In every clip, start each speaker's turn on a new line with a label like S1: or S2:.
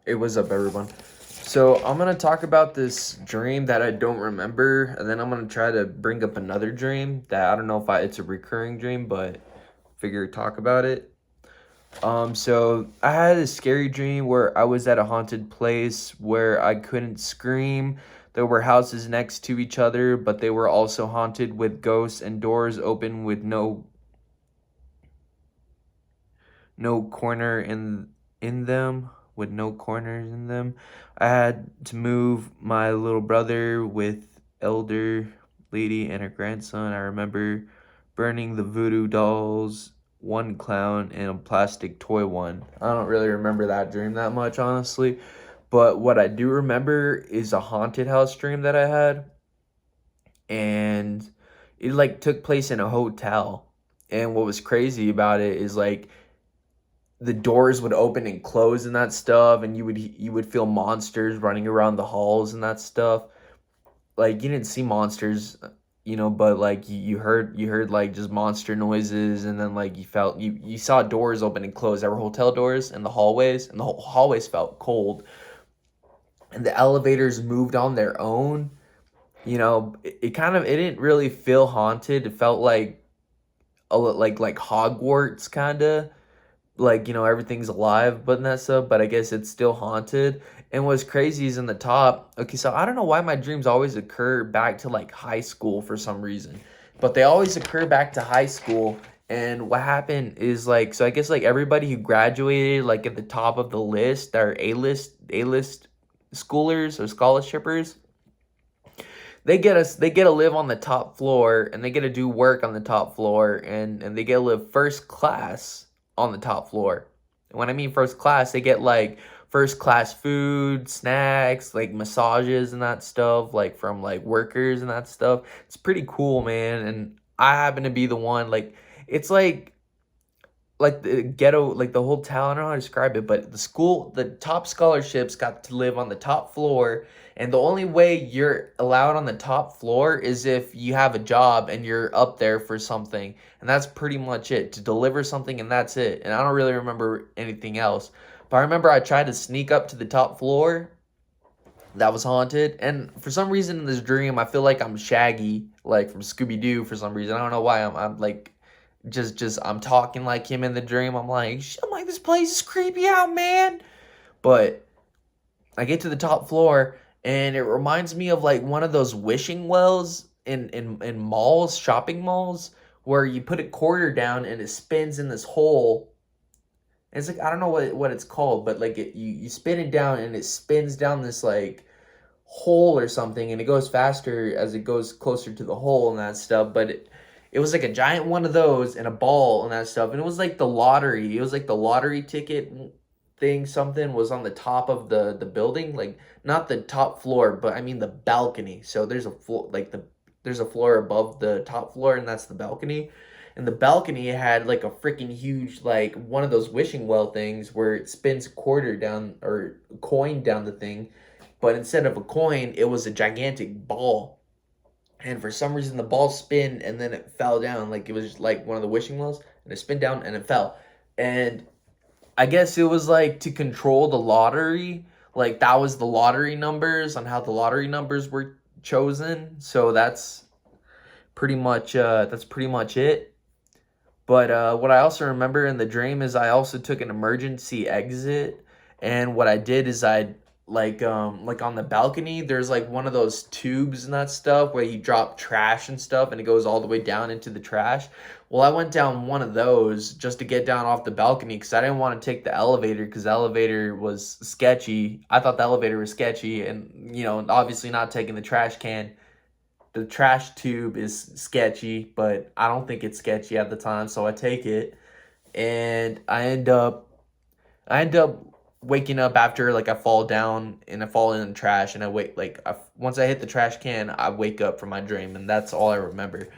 S1: Hey, what's up, everyone? So, I'm gonna talk about this dream that I don't remember, and then I'm gonna try to bring up another dream that I don't know if it's a recurring dream, but figure talk about it. So I had a scary dream where I was at a haunted place where I couldn't scream. There were houses next to each other, but they were also haunted with ghosts and doors open with no corner in them with no corners in them. I had to move my little brother with elder lady and her grandson. I remember burning the voodoo dolls, one clown and a plastic toy one. I don't really remember that dream that much, honestly, but what I do remember is a haunted house dream that I had, and it like took place in a hotel. And what was crazy about it is like the doors would open and close and that stuff, and you would feel monsters running around the halls and that stuff. Like you didn't see monsters, but like you heard like just monster noises, and then like you saw doors open and close. There were hotel doors in the hallways, and the whole hallways felt cold, and the elevators moved on their own. It didn't really feel haunted. It felt like like Hogwarts kind of, like everything's alive but in that stuff, but I guess it's still haunted. And what's crazy is in the top. Okay, so I don't know why my dreams always occur back to like high school for some reason, but they always occur back to high school. And what happened is like, so I guess like everybody who graduated like at the top of the list are A list schoolers or scholarshipers. They get to live on the top floor, and they get to do work on the top floor, and they get to live first class on the top floor. And when I mean first class, they get like first class food, snacks, like massages and that stuff, like from like workers and that stuff. It's pretty cool, man. And I happen to be the one, like it's like the ghetto, like the whole town. I don't know how to describe it, but the top scholarships got to live on the top floor, and the only way you're allowed on the top floor is if you have a job and you're up there for something, and that's pretty much it, to deliver something, and that's it. And I don't really remember anything else, but I remember I tried to sneak up to the top floor that was haunted, and for some reason in this dream, I feel like I'm Shaggy, like from Scooby Doo. For some reason, I don't know why. I'm like just I'm talking like him in the dream. I'm like, this place is creepy out, man. But I get to the top floor, and it reminds me of like one of those wishing wells in malls, shopping malls, where you put a quarter down and it spins in this hole. It's like, I don't know what it's called, but like you spin it down and it spins down this like hole or something, and it goes faster as it goes closer to the hole and that stuff. But it was like a giant one of those and a ball and that stuff, and it was like the lottery. It was like the lottery ticket thing. Something was on the top of the building, like not the top floor, but I mean the balcony. So there's a floor, like there's a floor above the top floor, and that's the balcony. And the balcony had like a freaking huge, like one of those wishing well things where it spins a quarter down or coin down the thing, but instead of a coin, it was a gigantic ball. And for some reason, the ball spin and then it fell down, like it was like one of the wishing wells, and it spin down and it fell. And I guess it was like to control the lottery. Like that was the lottery numbers, on how the lottery numbers were chosen. So that's pretty much it. But what I also remember in the dream is I also took an emergency exit, and what I did is I like on the balcony, there's like one of those tubes and that stuff where you drop trash and stuff, and it goes all the way down into the trash. Well, I went down one of those just to get down off the balcony because I didn't want to take the elevator, because the elevator was sketchy. I thought the elevator was sketchy, and obviously not taking the trash can. The trash tube is sketchy, but I don't think it's sketchy at the time, so I take it, and I end up waking up after like I fall down and I fall in the trash, and I wake like once I hit the trash can, I wake up from my dream, and that's all I remember.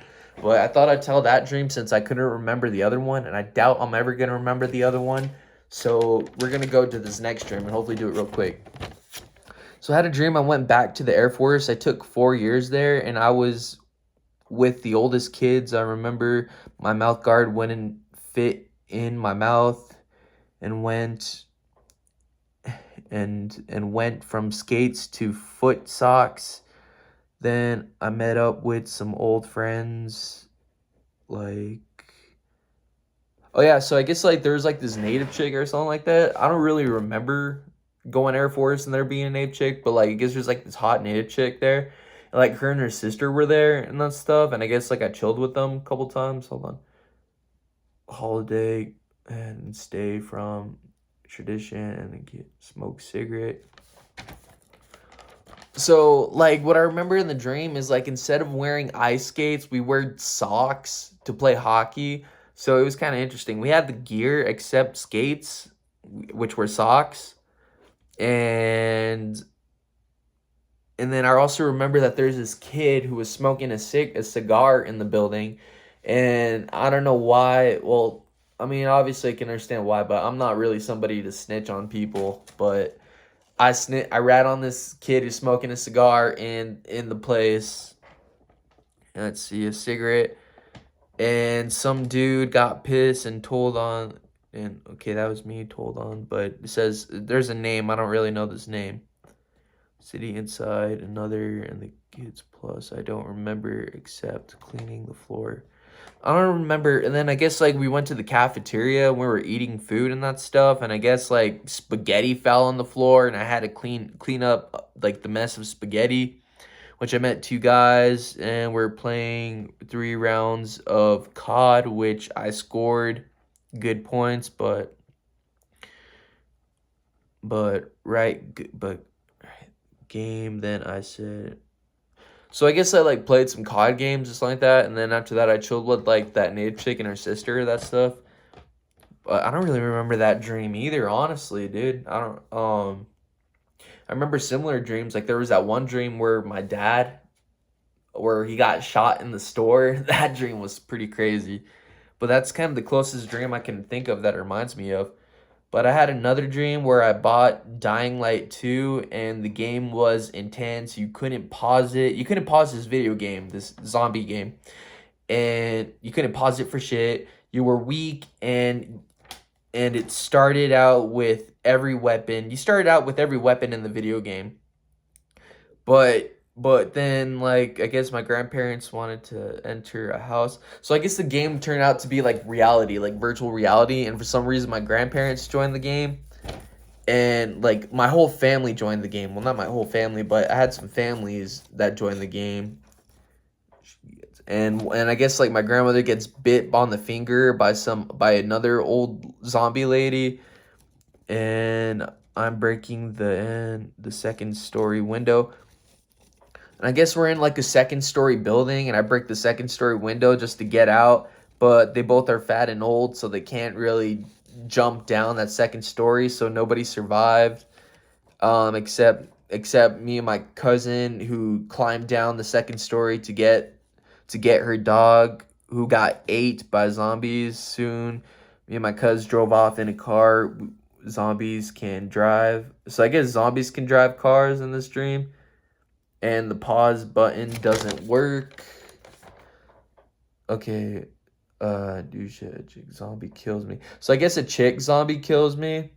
S1: But I thought I'd tell that dream since I couldn't remember the other one, and I doubt I'm ever gonna remember the other one. So we're gonna go to this next dream and hopefully do it real quick. So I had a dream I went back to the Air Force. I took 4 years there, and I was with the oldest kids. I remember my mouth guard wouldn't fit in my mouth, and and went from skates to foot socks. Then I met up with some old friends, like, oh yeah, so I guess like there was like this native chick or something like that. I don't really remember going Air Force and there being a native chick, but like I guess there's like this hot native chick there. And like her and her sister were there and that stuff, and I guess like I chilled with them a couple times. Hold on. Holiday and stay from tradition and get smoke cigarette. So like what I remember in the dream is like instead of wearing ice skates, we wear socks to play hockey. So it was kind of interesting. We had the gear except skates, which were socks. And then I also remember that there's this kid who was smoking a cigar in the building. And I don't know why. Well, I mean, obviously I can understand why, but I'm not really somebody to snitch on people. But I rat on this kid who's smoking a cigar in the place. Let's see, a cigarette. And some dude got pissed and told on, and okay, that was me told on, but it says there's a name. I don't really know this name. City inside, another, and the kids plus. I don't remember except cleaning the floor. I don't remember. And then I guess like we went to the cafeteria and we were eating food and that stuff. And I guess like spaghetti fell on the floor and I had to clean up like the mess of spaghetti, which I met two guys and we're playing 3 rounds of COD, which I scored good points, but game. Then I said, so I guess I like played some COD games just like that, and then after that I chilled with like that native chick and her sister, that stuff. But I don't really remember that dream either, honestly, dude. I remember similar dreams. Like there was that one dream where my dad, where he got shot in the store. That dream was pretty crazy. But that's kind of the closest dream I can think of that reminds me of. But I had another dream where I bought Dying Light 2 and the game was intense. You couldn't pause it. You couldn't pause this video game, this zombie game. And you couldn't pause it for shit. You were weak and it started out with every weapon. You started out with every weapon in the video game. But then like I guess my grandparents wanted to enter a house. So I guess the game turned out to be like reality, like virtual reality, and for some reason my grandparents joined the game and like my whole family joined the game. Well, not my whole family, but I had some families that joined the game. And I guess like my grandmother gets bit on the finger by another old zombie lady, and I'm breaking the second story window. And I guess we're in like a second story building and I break the second story window just to get out, but they both are fat and old, so they can't really jump down that second story, so nobody survived. Except me and my cousin who climbed down the second story to get her dog who got ate by zombies soon. Me and my cousin drove off in a car. Zombies can drive. So I guess zombies can drive cars in this dream. And the pause button doesn't work. Okay. Chick zombie kills me. So I guess a chick zombie kills me.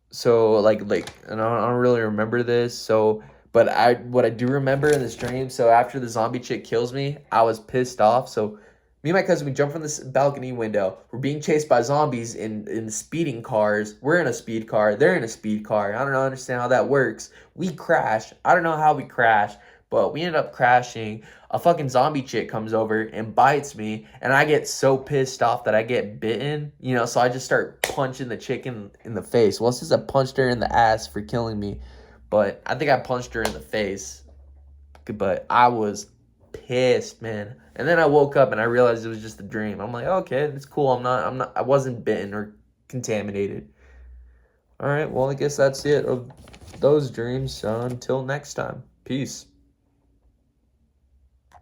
S1: So like and I don't really remember this. So but what I do remember in this dream, so after the zombie chick kills me, I was pissed off. So me and my cousin, we jump from this balcony window. We're being chased by zombies in speeding cars. We're in a speed car. They're in a speed car. I don't understand how that works. We crash. I don't know how we crashed, but we end up crashing. A fucking zombie chick comes over and bites me, and I get so pissed off that I get bitten. So I just start punching the chick in the face. Well, since I punched her in the ass for killing me, but I think I punched her in the face. But I was pissed, man. And then I woke up and I realized it was just a dream. I'm like, okay, it's cool. I wasn't bitten or contaminated. All right, well, I guess that's it of those dreams. Until next time. Peace.